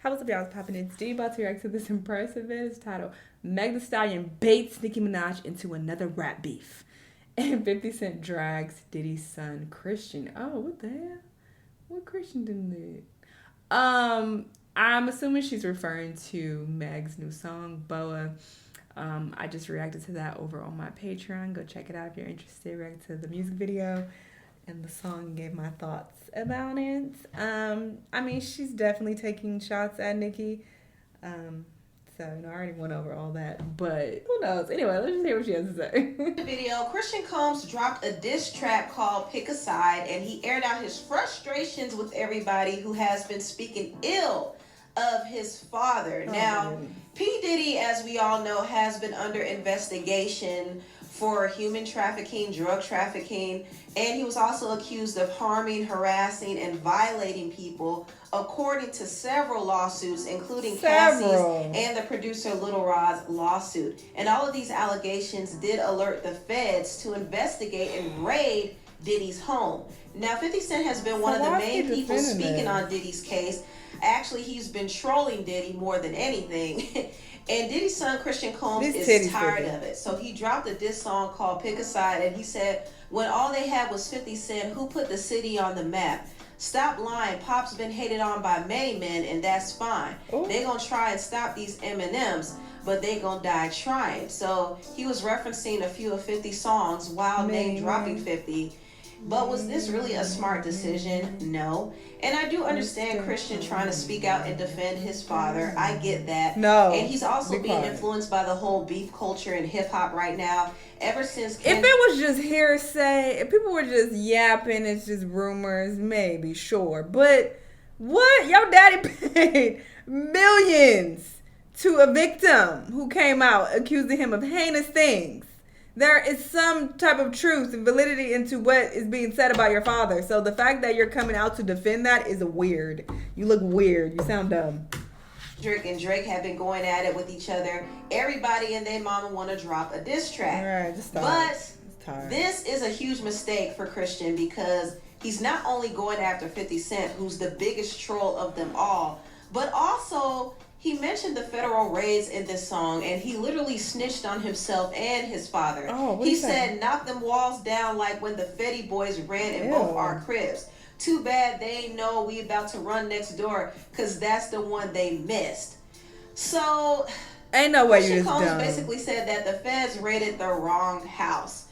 What's up, y'all? It's popping. It's Diddy about to react to this impressive video titled Meg Thee Stallion baits Nicki Minaj into another rap beef. And 50 Cent drags Diddy's son, Christian. Oh, what the hell? What Christian did it? I'm assuming she's referring to Meg's new song, Boa. I just reacted to that over on my Patreon. Go check it out if you're interested. React to the music video and the song and gave my thoughts about it. I mean, she's definitely taking shots at Nicki. So, I already went over all that, but who knows? Anyway, let's just hear what she has to say. The video, Christian Combs dropped a diss track called Pick a Side, and he aired out his frustrations with everybody who has been speaking ill of his father. Now, P. Diddy, as we all know, has been under investigation for human trafficking, drug trafficking, and he was also accused of harming, harassing, and violating people, according to several lawsuits, including Cassie's and the producer Little Rod's lawsuit. And all of these allegations did alert the feds to investigate and raid Diddy's home. Now, 50 Cent has been one of the main people speaking on Diddy's case. Actually, he's been trolling Diddy more than anything. And Diddy's son, Christian Combs, is tired of it. So he dropped a diss song called Pick a Side, and he said, when all they had was 50 Cent, who put the city on the map? Stop lying. Pop's been hated on by many men, and that's fine. They gonna try and stop these M&Ms, but they gonna die trying. So he was referencing a few of 50's songs while name dropping 50. But was this really a smart decision? No. And I do understand Christian trying to speak out and defend his father. I get that. No. And he's also being influenced by the whole beef culture in hip hop right now. Ever since if it was just hearsay, if people were just yapping, it's just rumors, maybe, sure. But what? Your daddy paid millions to a victim who came out accusing him of heinous things. There is some type of truth and validity into what is being said about your father. So the fact that you're coming out to defend that is weird. You look weird. You sound dumb. Drake and Drake have been going at it with each other. Everybody and their mama want to drop a diss track. All right, just stop. But this is a huge mistake for Christian because he's not only going after 50 Cent, who's the biggest troll of them all, but also he mentioned the federal raids in this song, and he literally snitched on himself and his father. He said, knock them walls down like when the Fetty boys ran in both our cribs. Too bad they ain't know we about to run next door, because that's the one they missed. So, ain't no way Christian you just Combs dumb. basically said that the feds raided the wrong house.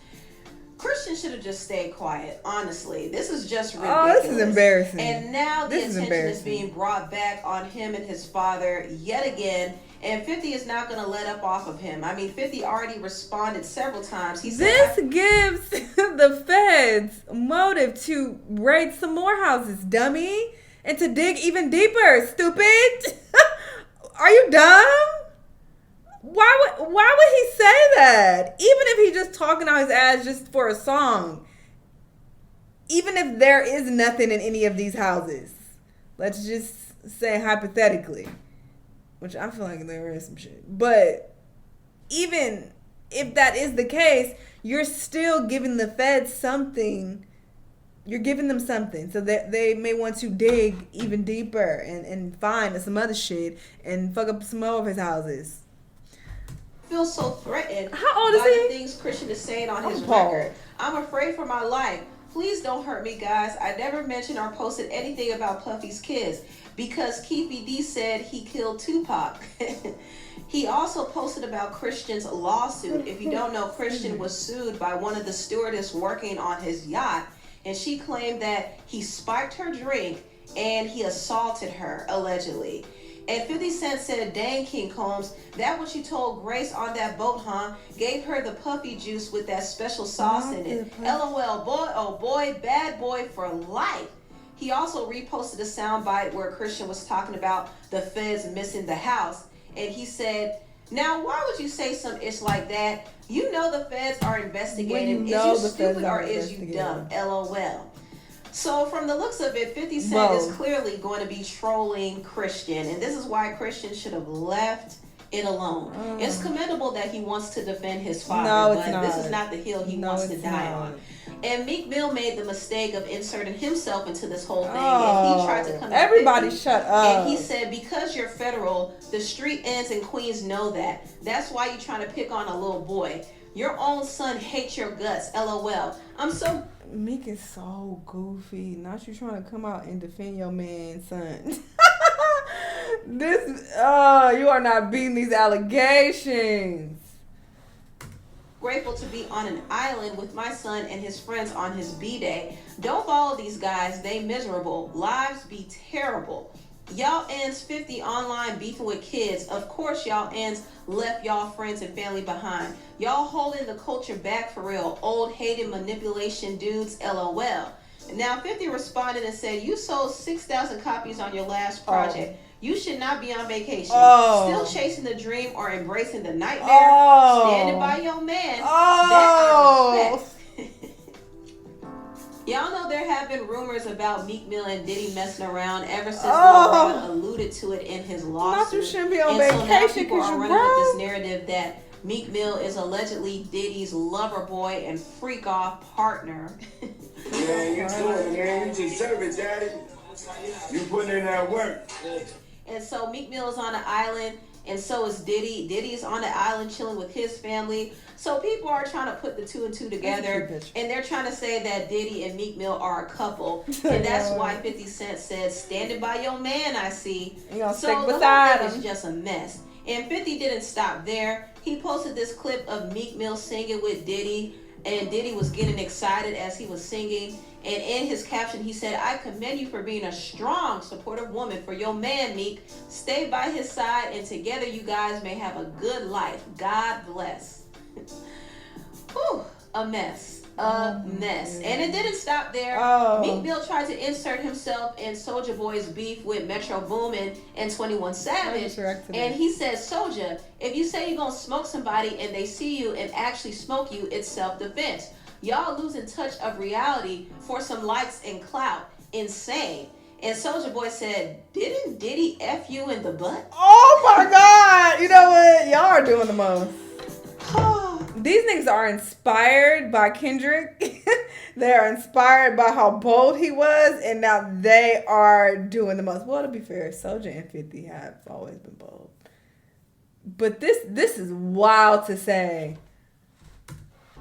Christian should have just stayed quiet, honestly. This is just ridiculous. Oh, this is embarrassing. And now the attention is being brought back on him and his father yet again. And 50 is not going to let up off of him. I mean, 50 already responded several times. He said, this gives the feds motive to raid some more houses, dummy. And to dig even deeper, stupid. Are you dumb? Why would he say that? Even if he's just talking out his ass just for a song. Even if there is nothing in any of these houses. Let's just say hypothetically. Which I feel like there is some shit. But even if that is the case, you're still giving the feds something. You're giving them something so that they may want to dig even deeper and find some other shit and fuck up some more of his houses. Feel so threatened How old is by he? the things Christian is saying on his record. I'm afraid for my life. Please don't hurt me, guys. I never mentioned or posted anything about Puffy's kids because Keefy D said he killed Tupac. He also posted about Christian's lawsuit. If you don't know, Christian was sued by one of the stewardess working on his yacht, and she claimed that he spiked her drink and he assaulted her, allegedly. And 50 Cent said, dang, King Combs, that what you told Grace on that boat, huh? Gave her the puppy juice with that special sauce in it. LOL, boy, oh boy, bad boy for life. He also reposted a soundbite where Christian was talking about the feds missing the house. And he said, now, why would you say some ish like that? You know the feds are investigating. Is you stupid or is you dumb? LOL. So from the looks of it, 50 Cent is clearly going to be trolling Christian. And this is why Christian should have left it alone. It's commendable that he wants to defend his father, No, it's but not. this is not the hill he wants to die on. And Meek Mill made the mistake of inserting himself into this whole thing, and he tried to come at everybody 50, shut up. And he said, because you're federal, the street ends in Queens know that. That's why you're trying to pick on a little boy. Your own son hates your guts, LOL. Meek is so goofy. Not you trying to come out and defend your man's son. You are not beating these allegations. Grateful to be on an island with my son and his friends on his B-Day. Don't follow these guys. They miserable. Lives be terrible. Y'all ends 50 online beefing with kids. Of course y'all ends left y'all friends and family behind. Y'all holding the culture back for real. Old hated manipulation dudes, LOL. Now 50 responded and said, you sold 6,000 copies on your last project. You should not be on vacation. Still chasing the dream or embracing the nightmare. Standing by your man. That I respect. Y'all know there have been rumors about Meek Mill and Diddy messing around ever since Lil Ron alluded to it in his lawsuit. Not you shouldn't be on vacation. So now people are running with this narrative that Meek Mill is allegedly Diddy's lover boy and freak off partner. Yeah, you doing, man. You deserve it, daddy. You putting in that work. And so Meek Mill is on the island, and so is Diddy. Diddy's on the island chilling with his family. So people are trying to put the two and two together, and they're trying to say that Diddy and Meek Mill are a couple. And that's why 50 Cent said, standing by your man, I see. So the whole thing is just a mess. And 50 didn't stop there. He posted this clip of Meek Mill singing with Diddy, and Diddy was getting excited as he was singing. And in his caption, he said, I commend you for being a strong, supportive woman for your man, Meek. Stay by his side, and together you guys may have a good life. God bless. Whew, a mess. A mess. And it didn't stop there. Meek Mill tried to insert himself in Soulja Boy's beef with Metro Boomin and 21 Savage. And he said, Soulja, if you say you're going to smoke somebody and they see you and actually smoke you, it's self-defense. Y'all losing touch of reality for some likes and clout. Insane. And Soulja Boy said, didn't Diddy F you in the butt? Oh my God. You know what? Y'all are doing the most. These niggas are inspired by Kendrick. They are inspired by how bold he was. And now they are doing the most. Well, to be fair, Soulja and 50 have always been bold. But this is wild to say.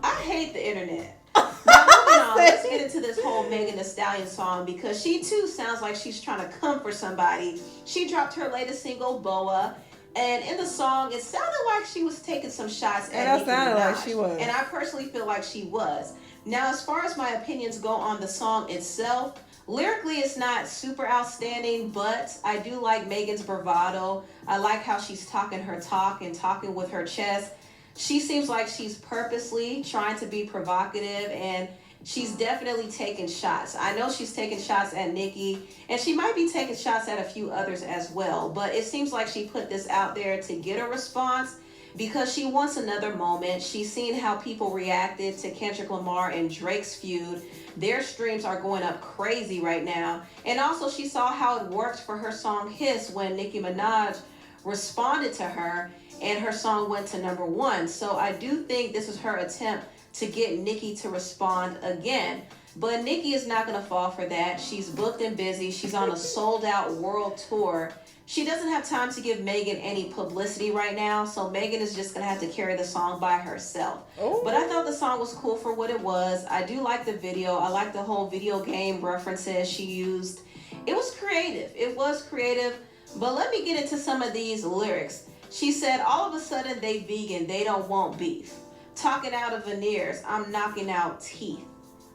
I hate the internet. Now, moving on, let's get into this whole Megan Thee Stallion song, because she too sounds like she's trying to come for somebody. She dropped her latest single, Boa, and in the song, it sounded like she was taking some shots at Nicki Minaj. Like she was. And I personally feel like she was. Now, as far as my opinions go on the song itself, lyrically, it's not super outstanding, but I do like Megan's bravado. I like how she's talking her talk and talking with her chest. She seems like she's purposely trying to be provocative, and she's definitely taking shots. I know she's taking shots at Nicki, and she might be taking shots at a few others as well, but it seems like she put this out there to get a response because she wants another moment. She's seen how people reacted to Kendrick Lamar and Drake's feud. Their streams are going up crazy right now. And also she saw how it worked for her song Hiss when Nicki Minaj responded to her and her song went to #1. So I do think this is her attempt to get Nicki to respond again. But Nicki is not going to fall for that. She's booked and busy. She's on a sold-out world tour. She doesn't have time to give Megan any publicity right now, so Megan is just going to have to carry the song by herself. Ooh. But I thought the song was cool for what it was. I do like the video. I like the whole video game references she used. It was creative. It was creative. But let me get into some of these lyrics. She said, all of a sudden they vegan, they don't want beef. Talking out of veneers, I'm knocking out teeth.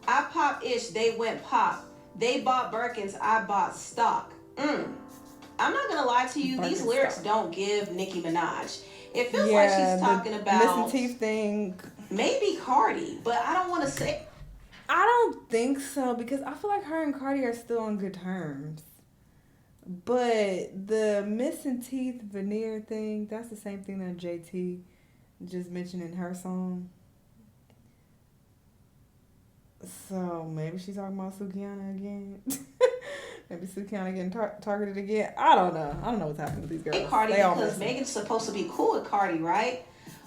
I pop ish, they went pop. They bought Birkins, I bought stock. I'm not gonna lie to you, these lyrics don't give Nicki Minaj. It feels like she's talking about missing teeth thing. Maybe Cardi, but I don't want to say. I don't think so, because I feel like her and Cardi are still on good terms. But the missing teeth veneer thing, that's the same thing that JT just mentioned in her song. So maybe she's talking about Sukiana again. Maybe Sukiana getting targeted again. I don't know. I don't know what's happening with these girls. Cardi They all because messy. Megan's supposed to be cool with Cardi, right?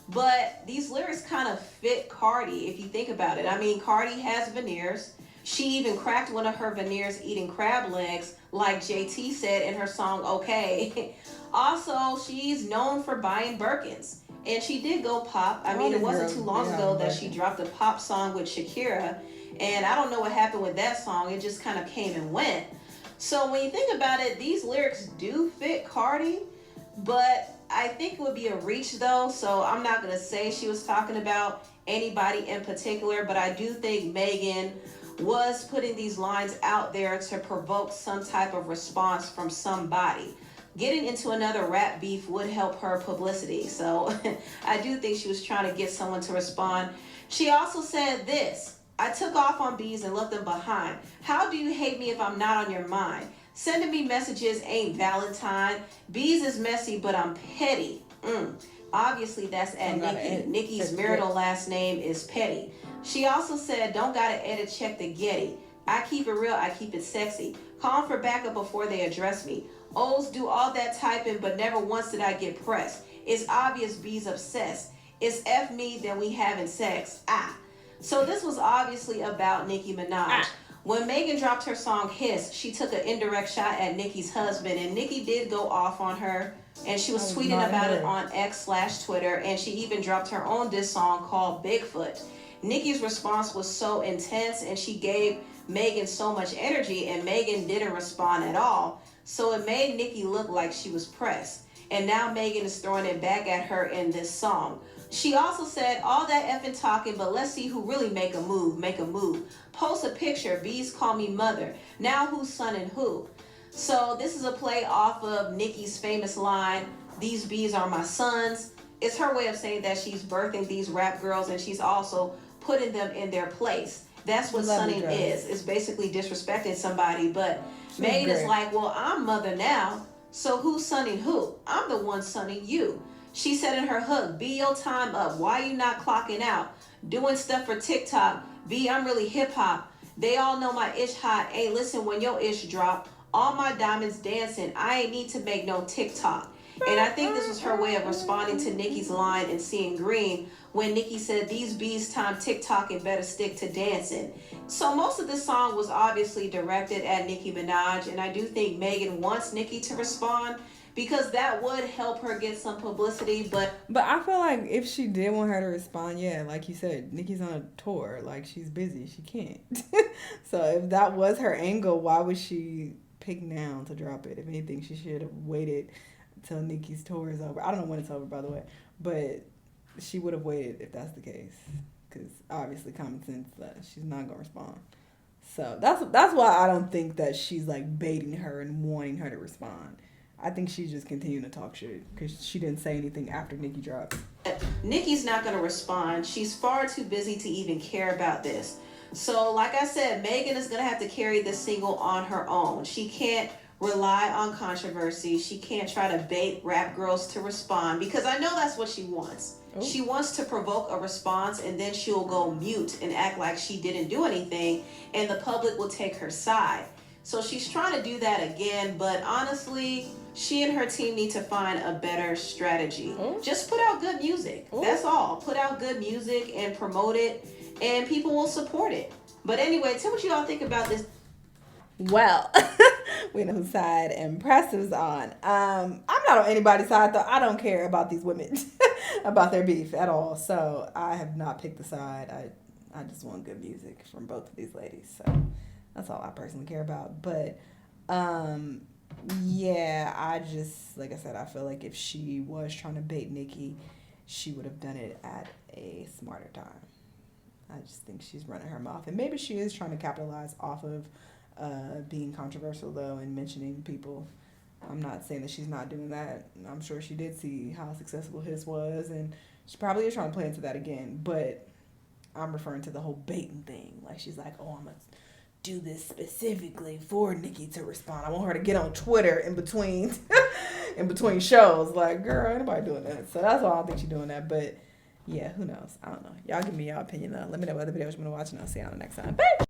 But these lyrics kind of fit Cardi if you think about it. I mean, Cardi has veneers. She even cracked one of her veneers eating crab legs, like JT said in her song Okay. Also, she's known for buying Birkins. And she did go pop. I mean, it wasn't too long ago that she dropped a pop song with Shakira. And I don't know what happened with that song. It just kind of came and went. So when you think about it, these lyrics do fit Cardi. But I think it would be a reach though. So I'm not going to say she was talking about anybody in particular. But I do think Megan was putting these lines out there to provoke some type of response from somebody. Getting into another rap beef would help her publicity. So I do think she was trying to get someone to respond. She also said this: I took off on bees and left them behind. How do you hate me if I'm not on your mind? Sending me messages ain't Valentine. Bees is messy, but I'm petty. Obviously, that's at Nicki. Nicki's marital last name is Petty. She also said, don't gotta edit check the Getty. I keep it real, I keep it sexy. Call for backup before they address me. O's do all that typing, but never once did I get pressed. It's obvious B's obsessed. It's F me, then we having sex. So this was obviously about Nicki Minaj. When Megan dropped her song Hiss, she took an indirect shot at Nicki's husband, and Nicki did go off on her, and she was tweeting about it on X/Twitter, and she even dropped her own diss song called Bigfoot. Nicki's response was so intense, and she gave Megan so much energy, and Megan didn't respond at all. So it made Nicki look like she was pressed. And now Megan is throwing it back at her in this song. She also said, all that effing talking, but let's see who really make a move. Post a picture, bees call me mother. Now who's son and who? So this is a play off of Nicki's famous line, these bees are my sons. It's her way of saying that she's birthing these rap girls, and she's also putting them in their place. That's what sunning is. It's basically disrespecting somebody. But Megan is like, well, I'm mother now. So who's sunning who? I'm the one sunning you. She said in her hook, B, your time up. Why you not clocking out? Doing stuff for TikTok. B, I'm really hip hop. They all know my ish hot. Hey, listen when your ish drop. All my diamonds dancing. I ain't need to make no TikTok. And I think this was her way of responding to Nicki's line and seeing green when Nicki said, these bees time TikTok and better stick to dancing. So most of this song was obviously directed at Nicki Minaj, and I do think Megan wants Nicki to respond because that would help her get some publicity. But I feel like if she did want her to respond, yeah, like you said, Nicki's on a tour. Like, she's busy. She can't. So if that was her angle, why would she pick now to drop it? If anything, she should have waited till Nicki's tour is over. I don't know when it's over, by the way, but she would have waited if that's the case, because obviously common sense that she's not gonna respond. So that's why I don't think that she's like baiting her and wanting her to respond. I think she's just continuing to talk shit because she didn't say anything after Nicki dropped. Nicki's not gonna respond. She's far too busy to even care about this. So like I said, Megan is gonna have to carry this single on her own. She can't rely on controversy. She can't try to bait rap girls to respond, because I know that's what she wants. Ooh. She wants to provoke a response, and then she'll go mute and act like she didn't do anything, and the public will take her side. So she's trying to do that again, but honestly, she and her team need to find a better strategy. Ooh. Just put out good music. Ooh. That's all. Put out good music and promote it, and people will support it. But anyway, tell what you all think about this. Well, we know whose side Impress is on. I'm not on anybody's side, though. I don't care about these women, about their beef at all. So I have not picked a side. I just want good music from both of these ladies. So that's all I personally care about. But yeah, I just, like I said, I feel like if she was trying to bait Nicki, she would have done it at a smarter time. I just think she's running her mouth. And maybe she is trying to capitalize off of being controversial, though, and mentioning people. I'm not saying that she's not doing that. I'm sure she did see how successful his was, and she probably is trying to play into that again. But I'm referring to the whole baiting thing. Like, she's like, oh, I'm going to do this specifically for Nicki to respond. I want her to get on Twitter in between shows. Like, girl, ain't nobody doing that. So that's why I don't think she's doing that. But yeah, who knows? I don't know. Y'all give me your opinion, though. Let me know what other videos you want to watch, and I'll see you on the next time. Bye!